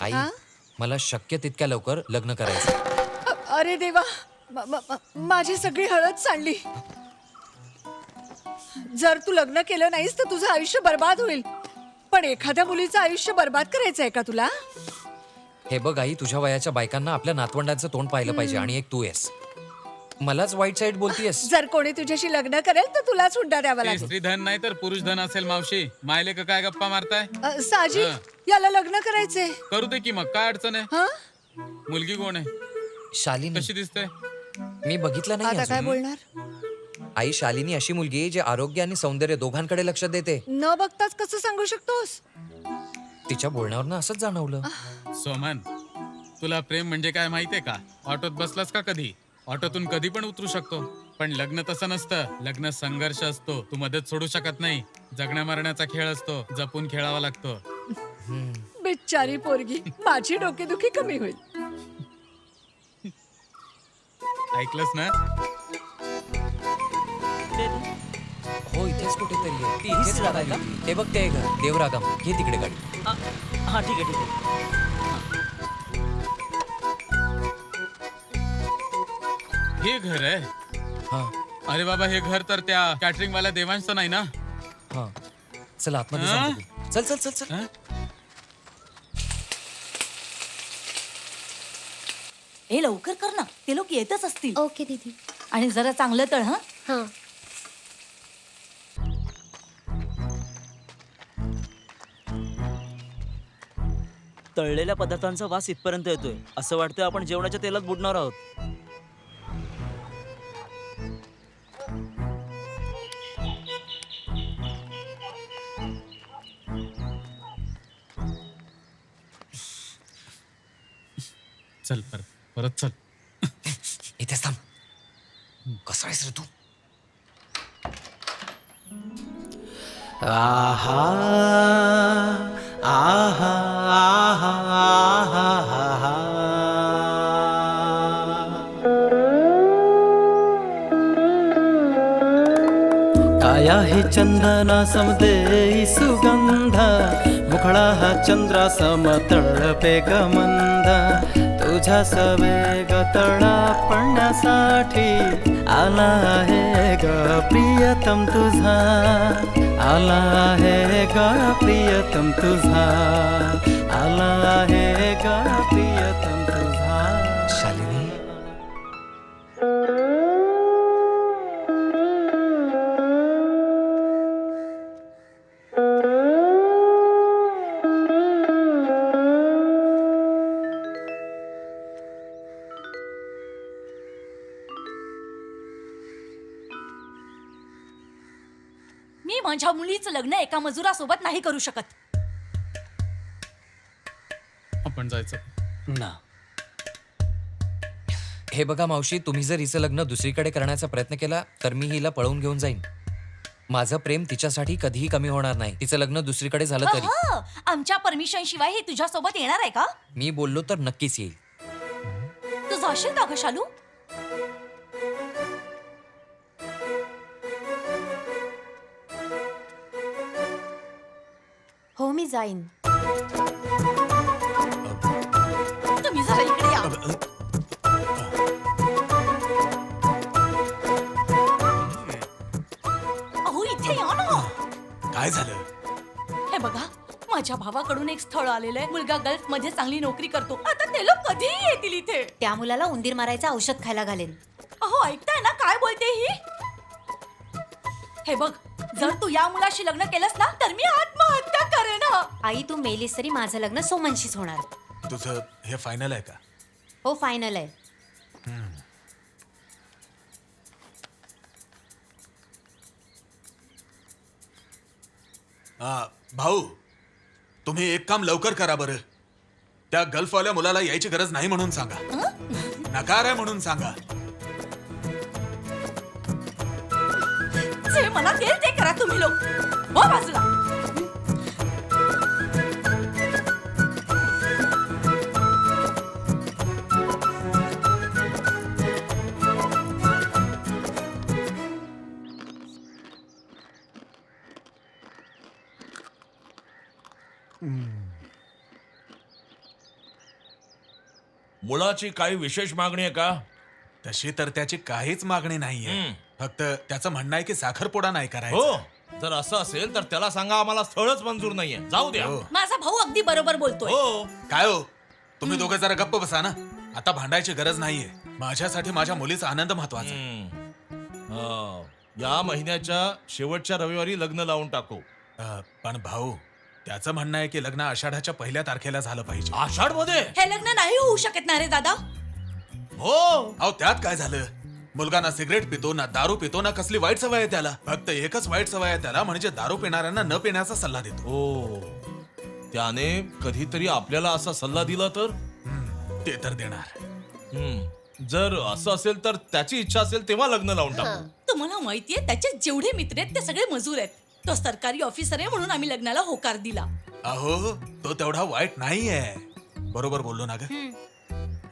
आई, हा? मला शक्य तितक्या लवकर लग्न करायचं. अरे देवा, माझी सगळी हळद सांडली. जर तू लग्न केलं नाहीस तर तुझं आयुष्य बर्बाद होईल. पण एखाद्या मुलीचं आयुष्य बर्बाद करायचंय का तुला? हे बघ आई, तुझ्या वयाच्या बायकांना आपल्या नातवंडांचं तोंड पाहिलं पाहिजे आणि एक तू आहेस. मलाच वाईट साईड बोलतीयस. जर कोणी तुझ्याशी लग्न करेल तर तुलाच हुंडा द्यावा ते लागेल. स्त्री धन नाही तर पुरुष धन असेल मावशी. मायले का काय गप्पा मारताय? साजी, हं. याला लग्न करायचंय. करू दे की मग, काय अडचण आहे? हा? मुलगी कोण आहे? शालिनी, कशी दिसते? मी बघितलं नाही आता काय अजून. बोलणार? आई, शालिनी अशी मुलगी आहे जी आरोग्य आणि सौंदर्य दोघांकडे लक्ष देते. न बघताच कसं सांगू शकतोस? तिच्या बोलण्यावरनं असंच जाणवलं. सोमन, तुला प्रेम म्हणजे काय माहितीये का? ऑटोत बसलास का कधी? ऑटोतून कधी पण उतरू शकतो. पण लग्न तसं नसतं. लग्न संघर्ष असतो. तू मदत सोडू शकत नाही. जगण्या मरण्याचा खेळ असतो. जपून खेळावा लागतो. बिचारी पोरगी, माझी डोकेदुखी कमी होईल. ऐकलंस ना? हो, इथेच कुठेतरी आहे. ती इथेच जागा राहिली. आहे हे बघ, ते आहे घर देवरागम. घे तिकडे गाडी. हा ठीक आहे ठीक आहे. हे घर आहे. हा अरे बाबा, हे घर तर त्या कॅटरिंग वाल्या देवांचं नाही ना? हा, चल आतमध्ये हा? जाऊन बघू. चल चल चल चल. हं? हे लवकर कर ना, ते लोक येतच असतील. ओके दीदी. आणि जरा चांगलं तळ हा. हां. तळलेल्या पदार्थांचा वास इथपर्यंत येतोय. असं वाटतंय आपण जेवणाच्या तेलात बुडणार आहोत. चल परत चल. इथेच थांब. कसा आहेस रे तू? आहा आहा आहा आहा काया ही चंदना समदेई सुगंध मुखडा हा चंद्रा समतळपे गमंद तुझ्या सवेग तळा पडण्यासाठी आला आहे ग प्रियतम तुझा आला आहे ग प्रियतम तुझा आला आहे ग प्रियतम तुझा. शालिनी, मी माझ्या मुलीचं लग्न एका मजुरासोबत नाही करू शकत. आपण जायचं. ना हे बघा मावशी, तुम्ही जर हिचं लग्न दुसरीकडे करण्याचा प्रयत्न केला तर मी हिला पळवून घेऊन जाईन. माझं प्रेम तिच्यासाठी कधीही कमी होणार नाही. तिचं लग्न दुसरीकडे झालं तरी. अहं, आमच्या परमिशन शिवाय हे तुझ्या सोबत येणार आहे का? मी बोललो तर नक्कीच येईल. तू जाशील का ग शालू? हो मी जाईन. तुम्ही जरा इकडे या. अहो इथे या ना. काय झालं? हे बघा, माझ्या भावाकडून एक स्थळ आलेलं आहे. मुलगा गल्फ मध्ये चांगली नोकरी करतो. आता ते लोक कधीही येतील इथे. त्या मुलाला उंदीर मारायचं औषध खायला घालेन. अहो ऐकताय ना काय बोलते ही? हे बघ, जर तू या मुलाशी लग्न केलंस ना तर मी आत्महत्या करेन हं. आई तू मेलीस तरी माझं लग्न सोमनशीच होणार. तुझं हे फायनल आहे का? हो फायनल आहे. भाऊ, तुम्ही एक काम लवकर करा बरं. त्या गल्फवाल्या मुलाला यायची गरज नाही म्हणून सांगा. नकार आहे म्हणून सांगा. जे मला तेल ते करा तुम्ही लोक. हो बाजूला. मुलाची काही विशेष मागणी आहे का? तशी तर त्याची काहीच मागणी नाहीये. फक्त त्याचं म्हणणं आहे की साखरपुडा नाही हो, करायचा. जर असं असेल तर त्याला सांगा आम्हाला स्थळच मंजूर नाहीये. जाऊ द्या. हो. माझा भाऊ अगदी बरोबर बोलतोय. हो, काय हो तुम्ही दोघं जरा गप्प बसा ना. आता भांडायची गरज नाहीये. माझ्यासाठी माझ्या मुलीचा आनंद महत्वाचा आहे. या महिन्याच्या शेवटच्या रविवारी लग्न लावून टाकू. पण भाऊ त्याचं म्हणणं आहे की लग्न आषाढाच्या 1 तारखेला झालं पाहिजे. आषाढ मध्ये? हे लग्न नाही होऊ शकत ना रे दादा. हो, अहो त्यात काय झालं? मुलगा ना सिगरेट पितो ना दारू पितो ना कसली वाईट सवय आहे त्याला. फक्त एकच वाईट सवय आहे त्याला, म्हणजे दारू पिणाऱ्यांना न पिण्याचा सल्ला देतो. हो, त्याने कधीतरी आपल्याला असा सल्ला दिला तर? ते तर देणार. जर असं असेल तर त्याची इच्छा असेल तेव्हा लग्न लावून टाकू. तुम्हाला माहितीये त्याचे जेवढे मित्र आहेत ते सगळे मजूर आहेत. तो सरकारी ऑफिसर आहे म्हणून आम्ही लग्नाला होकार दिला. अहो तो तेवढा वाईट नाहीये. बरोबर बोललो ना ग.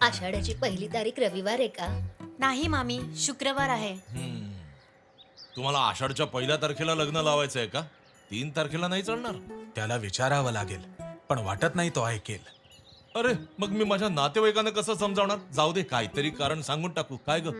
आषाढाची 1 तारीख रविवार आहे का? नाही मामी, शुक्रवार आहे. तुम्हाला आषाढच्या 1 तारखेला लग्न लावायचं आहे का? 3 तारखेला नाही चालणार? त्याला विचारावं लागेल, पण वाटत नाही तो ऐकेल. अरे मग मी माझ्या नातेवाईकांना कसं समजावणार? जाऊ दे, काहीतरी कारण सांगून टाकू. काय ग?